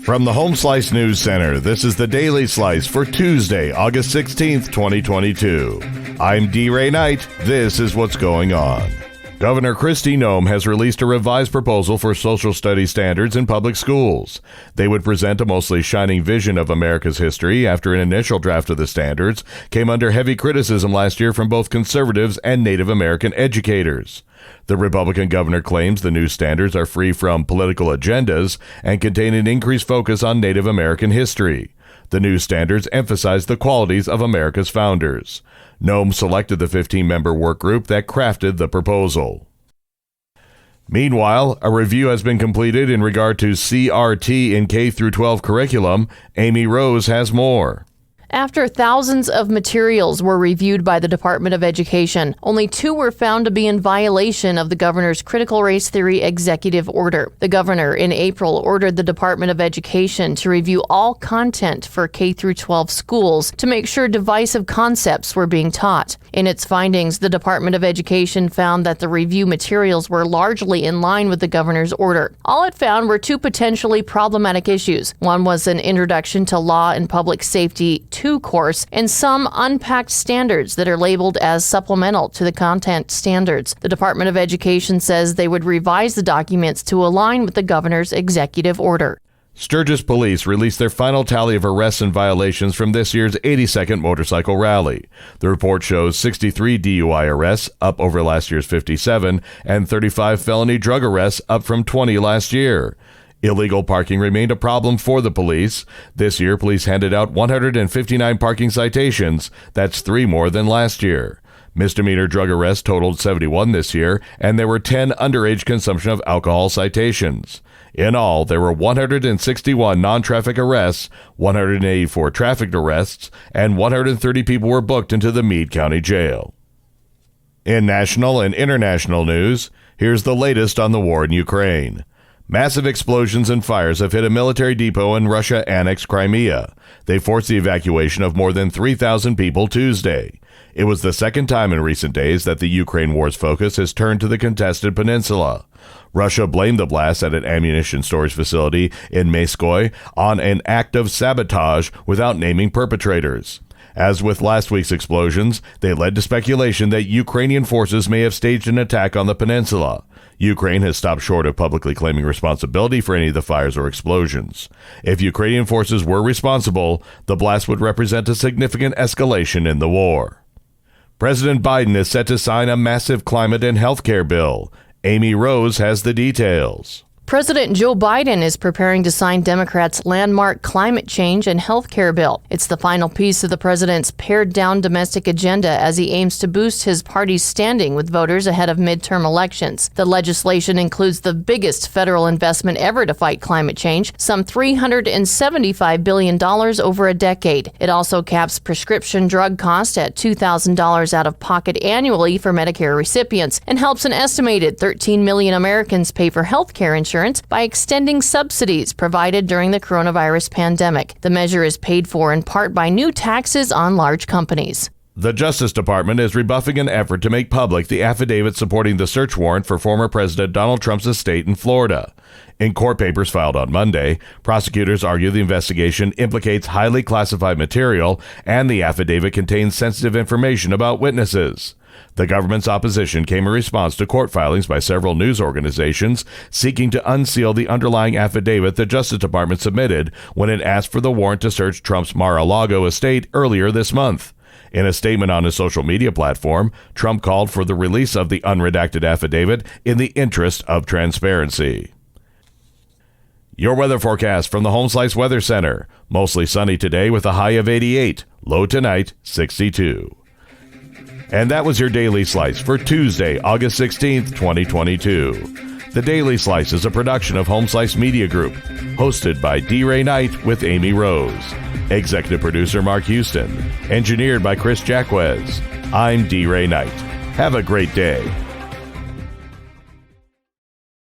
From the Home Slice News Center, this is the Daily Slice for Tuesday, August 16th, 2022. I'm D. Ray Knight. This is what's going on. Governor Kristi Noem has released a revised proposal for social studies standards in public schools. They would present a mostly shining vision of America's history after an initial draft of the standards came under heavy criticism last year from both conservatives and Native American educators. The Republican governor claims the new standards are free from political agendas and contain an increased focus on Native American history. The new standards emphasize the qualities of America's founders. Noem selected the 15-member work group that crafted the proposal. Meanwhile, a review has been completed in regard to CRT in K-12 curriculum. Amy Rose has more. After thousands of materials were reviewed by the Department of Education, only 2 were found to be in violation of the governor's critical race theory executive order. The governor in April ordered the Department of Education to review all content for K-12 schools to make sure divisive concepts were being taught. In its findings, the Department of Education found that the review materials were largely in line with the governor's order. All it found were 2 potentially problematic issues. One was an Introduction to Law and Public Safety 2 course and some unpacked standards that are labeled as supplemental to the content standards. The Department of Education says they would revise the documents to align with the governor's executive order. Sturgis police released their final tally of arrests and violations from this year's 82nd motorcycle rally. The report shows 63 DUI arrests, up over last year's 57, and 35 felony drug arrests, up from 20 last year. Illegal parking remained a problem for the police. This year, police handed out 159 parking citations. That's 3 more than last year. Misdemeanor drug arrests totaled 71 this year, and there were 10 underage consumption of alcohol citations. In all, there were 161 non-traffic arrests, 184 traffic arrests, and 130 people were booked into the Meade County Jail. In national and international news, here's the latest on the war in Ukraine. Massive explosions and fires have hit a military depot in Russia-annexed Crimea. They forced the evacuation of more than 3,000 people Tuesday. It was the second time in recent days that the Ukraine war's focus has turned to the contested peninsula. Russia blamed the blast at an ammunition storage facility in Mayskoye on an act of sabotage without naming perpetrators. As with last week's explosions, they led to speculation that Ukrainian forces may have staged an attack on the peninsula. Ukraine has stopped short of publicly claiming responsibility for any of the fires or explosions. If Ukrainian forces were responsible, the blast would represent a significant escalation in the war. President Biden is set to sign a massive climate and health care bill. Amy Rose has the details. President Joe Biden is preparing to sign Democrats' landmark climate change and health care bill. It's the final piece of the president's pared-down domestic agenda as he aims to boost his party's standing with voters ahead of midterm elections. The legislation includes the biggest federal investment ever to fight climate change, some $375 billion over a decade. It also caps prescription drug costs at $2,000 out of pocket annually for Medicare recipients and helps an estimated 13 million Americans pay for health care insurance by extending subsidies provided during the coronavirus pandemic. The measure is paid for in part by new taxes on large companies. The Justice Department is rebuffing an effort to make public the affidavit supporting the search warrant for former President Donald Trump's estate in Florida. In court papers filed on Monday, prosecutors argue the investigation implicates highly classified material and the affidavit contains sensitive information about witnesses. The government's opposition came in response to court filings by several news organizations seeking to unseal the underlying affidavit the Justice Department submitted when it asked for the warrant to search Trump's Mar-a-Lago estate earlier this month. In a statement on his social media platform, Trump called for the release of the unredacted affidavit in the interest of transparency. Your weather forecast from the Home Slice Weather Center. Mostly sunny today with a high of 88, low tonight 62. And that was your Daily Slice for Tuesday, August 16th, 2022. The Daily Slice is a production of Home Slice Media Group, hosted by D. Ray Knight with Amy Rose. Executive producer Mark Houston. Engineered by Chris Jacquez. I'm D. Ray Knight. Have a great day.